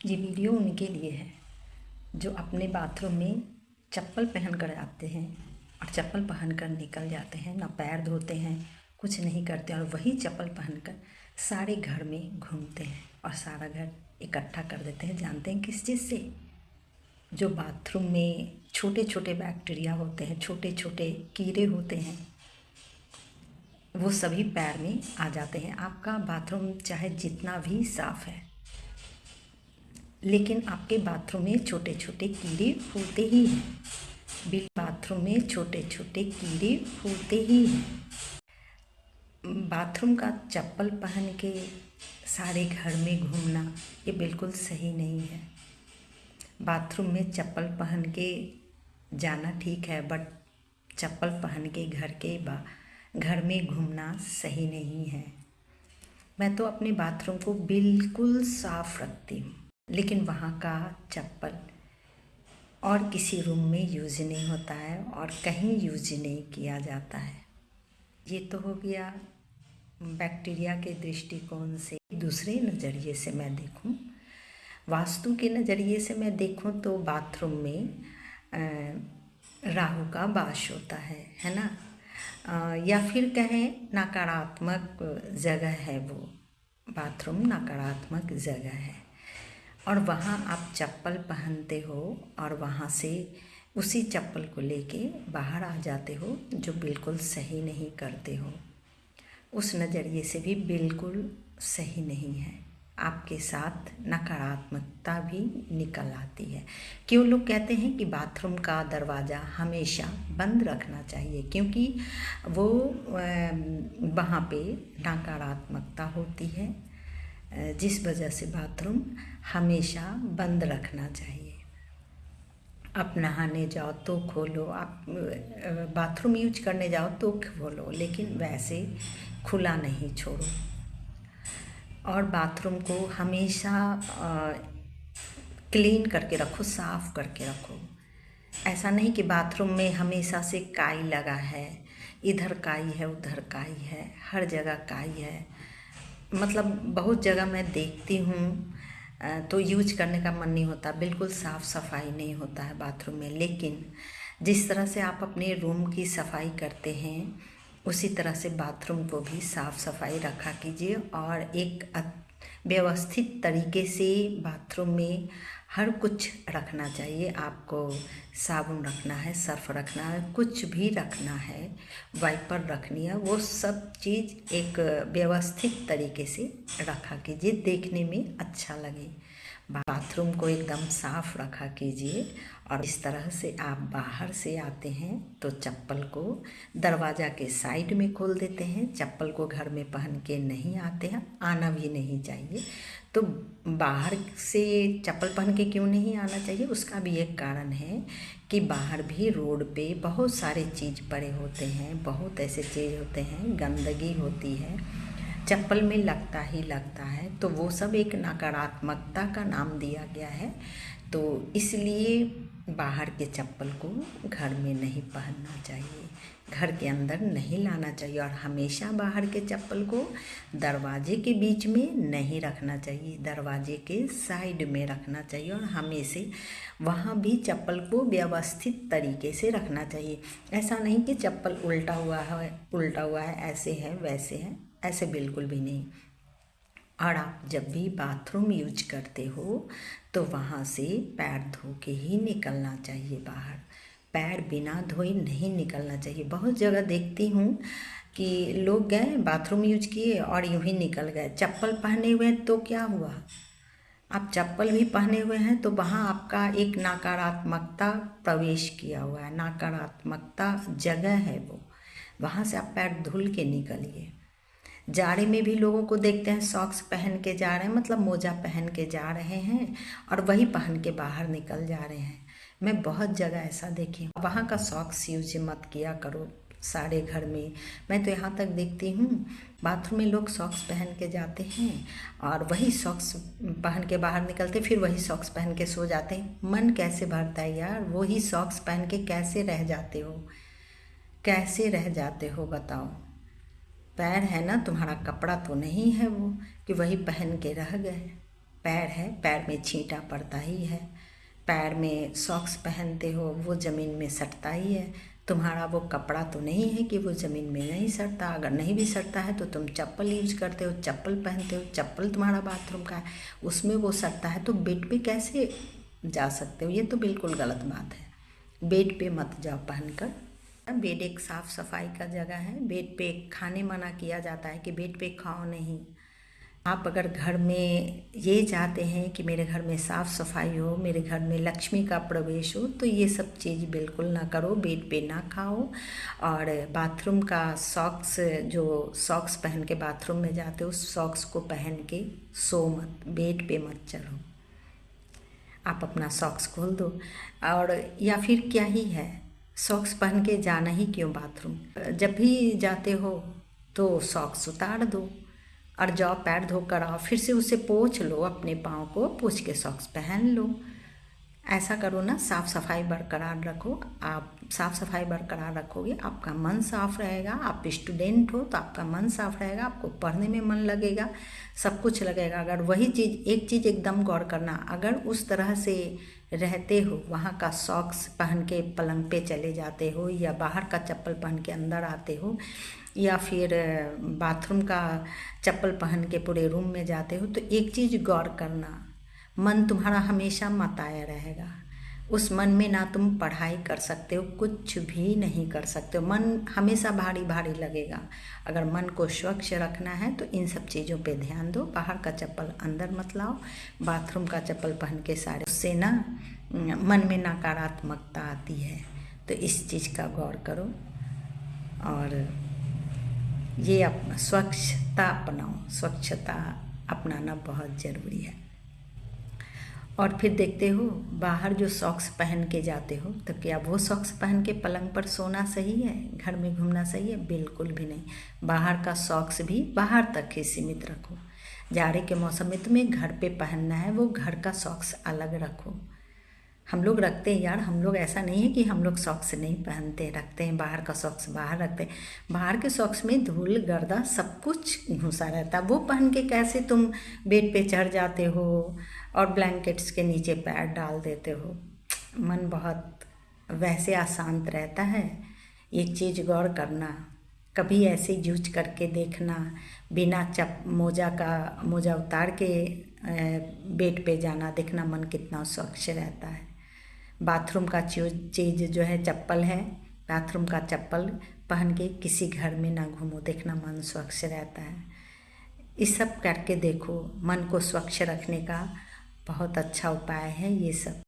ये वीडियो उनके लिए है जो अपने बाथरूम में चप्पल पहन कर आते हैं और चप्पल पहन कर निकल जाते हैं, ना पैर धोते हैं, कुछ नहीं करते और वही चप्पल पहनकर सारे घर में घूमते हैं और सारा घर इकट्ठा कर देते हैं। जानते हैं किस चीज़ से? जो बाथरूम में छोटे छोटे बैक्टीरिया होते हैं, छोटे छोटे कीड़े होते हैं, वो सभी पैर में आ जाते हैं। आपका बाथरूम चाहे जितना भी साफ़ है, लेकिन आपके बाथरूम में छोटे छोटे कीड़े होते ही हैं। बाथरूम में छोटे छोटे कीड़े होते ही हैं। बाथरूम का चप्पल पहन के सारे घर में घूमना ये बिल्कुल सही नहीं है। बाथरूम में चप्पल पहन के जाना ठीक है, बट चप्पल पहन के घर में घूमना सही नहीं है। मैं तो अपने बाथरूम को बिल्कुल साफ़ रखती हूँ, लेकिन वहाँ का चप्पल और किसी रूम में यूज़ नहीं होता है और कहीं यूज़ नहीं किया जाता है। ये तो हो गया बैक्टीरिया के दृष्टिकोण से। दूसरे नज़रिए से मैं देखूं, वास्तु के नज़रिए से मैं देखूं तो बाथरूम में राहु का वास होता है ना, या फिर कहें नकारात्मक जगह है वो। बाथरूम नकारात्मक जगह है और वहाँ आप चप्पल पहनते हो और वहाँ से उसी चप्पल को लेके बाहर आ जाते हो, जो बिल्कुल सही नहीं करते हो। उस नज़रिए से भी बिल्कुल सही नहीं है। आपके साथ नकारात्मकता भी निकल आती है। क्यों लोग कहते हैं कि बाथरूम का दरवाज़ा हमेशा बंद रखना चाहिए? क्योंकि वो वहाँ पे नकारात्मकता होती है, जिस वजह से बाथरूम हमेशा बंद रखना चाहिए। आप नहाने जाओ तो खोलो, आप बाथरूम यूज करने जाओ तो खोलो, लेकिन वैसे खुला नहीं छोड़ो। और बाथरूम को हमेशा क्लीन करके रखो, साफ़ करके रखो। ऐसा नहीं कि बाथरूम में हमेशा से काई लगा है, इधर काई है उधर काई है, हर जगह काई है। मतलब बहुत जगह मैं देखती हूँ तो यूज करने का मन नहीं होता, बिल्कुल साफ़ सफाई नहीं होता है बाथरूम में। लेकिन जिस तरह से आप अपने रूम की सफाई करते हैं, उसी तरह से बाथरूम को भी साफ़ सफाई रखा कीजिए और एक व्यवस्थित तरीके से बाथरूम में हर कुछ रखना चाहिए। आपको साबुन रखना है, सर्फ रखना है, कुछ भी रखना है, वाइपर रखनी है, वो सब चीज़ एक व्यवस्थित तरीके से रखा कीजिए, देखने में अच्छा लगे। बाथरूम को एकदम साफ़ रखा कीजिए। और इस तरह से आप बाहर से आते हैं तो चप्पल को दरवाज़ा के साइड में खोल देते हैं। चप्पल को घर में पहन के नहीं आते हैं, आना भी नहीं चाहिए। तो बाहर से चप्पल पहन के क्यों नहीं आना चाहिए, उसका भी एक कारण है कि बाहर भी रोड पे बहुत सारे चीज़ पड़े होते हैं, बहुत ऐसे चीज़ होते हैं, गंदगी होती है, चप्पल में लगता ही लगता है। तो वो सब एक नकारात्मकता का नाम दिया गया है। तो इसलिए बाहर के चप्पल को घर में नहीं पहनना चाहिए, घर के अंदर नहीं लाना चाहिए और हमेशा बाहर के चप्पल को दरवाजे के बीच में नहीं रखना चाहिए, दरवाजे के साइड में रखना चाहिए। और हमेशा वहाँ भी चप्पल को व्यवस्थित तरीके से रखना चाहिए। ऐसा नहीं कि चप्पल उल्टा हुआ है, ऐसे है वैसे है, ऐसे बिल्कुल भी नहीं। और आप जब भी बाथरूम यूज करते हो तो वहाँ से पैर धो के ही निकलना चाहिए बाहर, पैर बिना धोए नहीं निकलना चाहिए। बहुत जगह देखती हूँ कि लोग गए बाथरूम यूज किए और यूँ ही निकल गए। चप्पल पहने हुए तो क्या हुआ, आप चप्पल भी पहने हुए हैं तो वहाँ आपका एक नकारात्मकता प्रवेश किया हुआ है, नकारात्मकता जगह है वो, वहाँ से आप पैर धुल के निकलिए। जाड़े में भी लोगों को देखते हैं सॉक्स पहन के जा रहे हैं, मतलब मोजा पहन के जा रहे हैं और वही पहन के बाहर निकल जा रहे हैं। मैं बहुत जगह ऐसा देखी हूँ। वहाँ का सॉक्स यूज मत किया करो सारे घर में। मैं तो यहाँ तक देखती हूँ बाथरूम में लोग सॉक्स पहन के जाते हैं और वही सॉक्स पहन के बाहर निकलते, फिर वही सॉक्स पहन के सो जाते हैं। मन कैसे भरता है यार, वही सॉक्स पहन के कैसे रह जाते हो, कैसे रह जाते हो बताओ। पैर है ना, तुम्हारा कपड़ा तो नहीं है वो कि वही पहन के रह गए। पैर है, पैर में छींटा पड़ता ही है। पैर में सॉक्स पहनते हो, वो ज़मीन में सटता ही है। तुम्हारा वो कपड़ा तो नहीं है कि वो ज़मीन में नहीं सटता। अगर नहीं भी सटता है तो तुम चप्पल यूज करते हो, चप्पल पहनते हो, चप्पल तुम्हारा बाथरूम का है, उसमें वो सटता है तो बेड पे कैसे जा सकते हो? ये तो बिल्कुल गलत बात है। बेड पे मत जाओ पहनकर। बेड एक साफ़ सफाई का जगह है। बेड पे खाने मना किया जाता है कि बेड पे खाओ नहीं। आप अगर घर में ये चाहते हैं कि मेरे घर में साफ़ सफाई हो, मेरे घर में लक्ष्मी का प्रवेश हो, तो ये सब चीज़ बिल्कुल ना करो। बेड पे ना खाओ। और बाथरूम का सॉक्स, जो सॉक्स पहन के बाथरूम में जाते हो, उस सॉक्स को पहन के सो मत, बेड पे मत चढ़ो। आप अपना सॉक्स खोल दो। और या फिर क्या ही है, सॉक्स पहन के जाना ही क्यों बाथरूम? जब भी जाते हो तो सॉक्स उतार दो और जाओ, पैर धोकर आओ, फिर से उसे पोंछ लो, अपने पाँव को पोंछ के सॉक्स पहन लो। ऐसा करो ना, साफ़ सफाई बरकरार रखो। आप साफ़ सफाई बरकरार रखोगे, आपका मन साफ़ रहेगा। आप स्टूडेंट हो तो आपका मन साफ़ रहेगा, आपको पढ़ने में मन लगेगा, सब कुछ लगेगा। अगर वही चीज़, एक चीज़ एकदम गौर करना, अगर उस तरह से रहते हो, वहाँ का सॉक्स पहन के पलंग पे चले जाते हो, या बाहर का चप्पल पहन के अंदर आते हो, या फिर बाथरूम का चप्पल पहन के पूरे रूम में जाते हो, तो एक चीज़ गौर करना, मन तुम्हारा हमेशा मताया रहेगा। उस मन में ना तुम पढ़ाई कर सकते हो, कुछ भी नहीं कर सकते हो। मन हमेशा भारी भारी लगेगा। अगर मन को स्वच्छ रखना है तो इन सब चीज़ों पे ध्यान दो। बाहर का चप्पल अंदर मत लाओ, बाथरूम का चप्पल पहन के सारे, उससे ना मन में नकारात्मकता आती है। तो इस चीज़ का गौर करो और ये स्वच्छता अपनाओ। स्वच्छता अपनाना बहुत ज़रूरी है। और फिर देखते हो, बाहर जो सॉक्स पहन के जाते हो, तो क्या वो सॉक्स पहन के पलंग पर सोना सही है? घर में घूमना सही है? बिल्कुल भी नहीं। बाहर का सॉक्स भी बाहर तक ही सीमित रखो। जाड़े के मौसम में तुम्हें घर पे पहनना है, वो घर का सॉक्स अलग रखो। हम लोग रखते हैं यार, हम लोग ऐसा नहीं है कि हम लोग सॉक्स नहीं पहनते, रखते हैं। बाहर का सॉक्स बाहर रखते हैं। बाहर के सॉक्स में धूल गर्दा सब कुछ घुसा रहता है, वो पहन के कैसे तुम बेड पे चढ़ जाते हो और ब्लैंकेट्स के नीचे पैर डाल देते हो? मन बहुत वैसे अशांत रहता है। एक चीज़ गौर करना, कभी ऐसे यूज करके देखना, बिना मोजा उतार के बेड पे जाना, देखना मन कितना स्वच्छ रहता है। बाथरूम का चीज़ जो है चप्पल है, बाथरूम का चप्पल पहन के किसी घर में ना घूमो, देखना मन स्वच्छ रहता है। इस सब करके देखो, मन को स्वच्छ रखने का बहुत अच्छा उपाय है ये सब।